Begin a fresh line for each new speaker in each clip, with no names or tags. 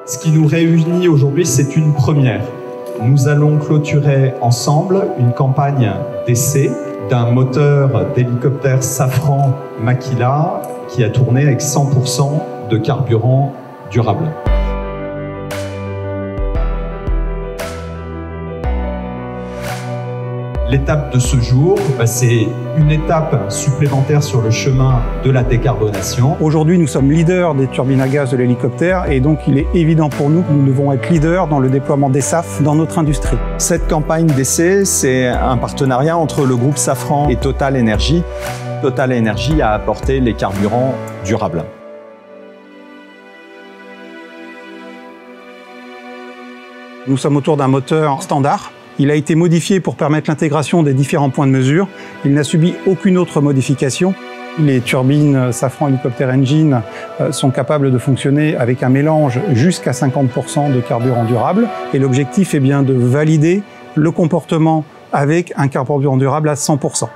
Ce qui nous réunit aujourd'hui, c'est une première. Nous allons clôturer ensemble une campagne d'essai d'un moteur d'hélicoptère Safran Makila qui a tourné avec 100% de carburant durable. L'étape de ce jour, c'est une étape supplémentaire sur le chemin de la décarbonation.
Aujourd'hui, nous sommes leaders des turbines à gaz de l'hélicoptère et donc il est évident pour nous que nous devons être leaders dans le déploiement des SAF dans notre industrie.
Cette campagne d'essai, c'est un partenariat entre le groupe Safran et Total Energy. Total Energy a apporté les carburants durables.
Nous sommes autour d'un moteur standard. Il a été modifié pour permettre l'intégration des différents points de mesure. Il n'a subi aucune autre modification. Les turbines Safran Helicopter Engine sont capables de fonctionner avec un mélange jusqu'à 50% de carburant durable. Et l'objectif est bien de valider le comportement avec un carburant durable à 100%.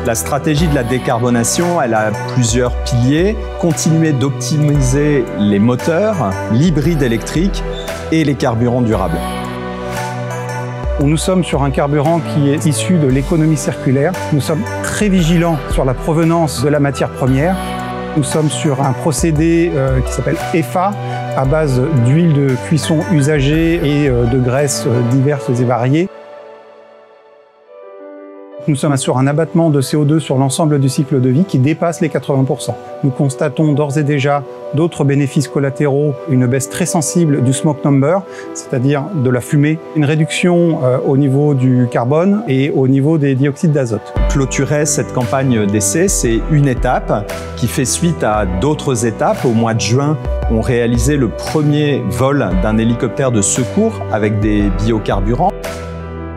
La stratégie de la décarbonation, elle a plusieurs piliers. Continuer d'optimiser les moteurs, l'hybride électrique et les carburants durables.
Nous sommes sur un carburant qui est issu de l'économie circulaire. Nous sommes très vigilants sur la provenance de la matière première. Nous sommes sur un procédé qui s'appelle EFA, à base d'huile de cuisson usagée et de graisses diverses et variées. Nous sommes sur un abattement de CO2 sur l'ensemble du cycle de vie qui dépasse les 80%. Nous constatons d'ores et déjà d'autres bénéfices collatéraux, une baisse très sensible du smoke number, c'est-à-dire de la fumée, une réduction au niveau du carbone et au niveau des dioxydes d'azote.
Clôturer cette campagne d'essai, c'est une étape qui fait suite à d'autres étapes. Au mois de juin, on réalisait le premier vol d'un hélicoptère de secours avec des biocarburants.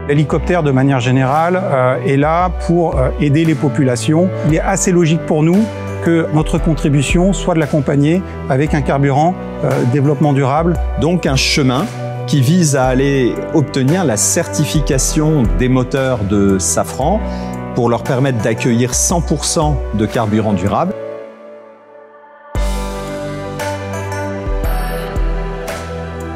L'hélicoptère, de manière générale, est là pour aider les populations. Il est assez logique pour nous que notre contribution soit de l'accompagner avec un carburant développement durable.
Donc un chemin qui vise à aller obtenir la certification des moteurs de Safran pour leur permettre d'accueillir 100% de carburant durable.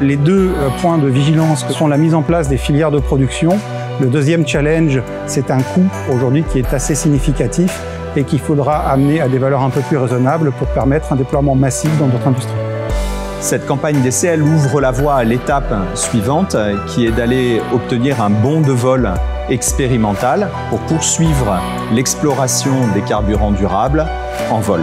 Les deux points de vigilance sont la mise en place des filières de production. Le deuxième challenge, c'est un coût aujourd'hui qui est assez significatif et qu'il faudra amener à des valeurs un peu plus raisonnables pour permettre un déploiement massif dans notre industrie.
Cette campagne d'essai, elle ouvre la voie à l'étape suivante qui est d'aller obtenir un bon de vol expérimental pour poursuivre l'exploration des carburants durables en vol.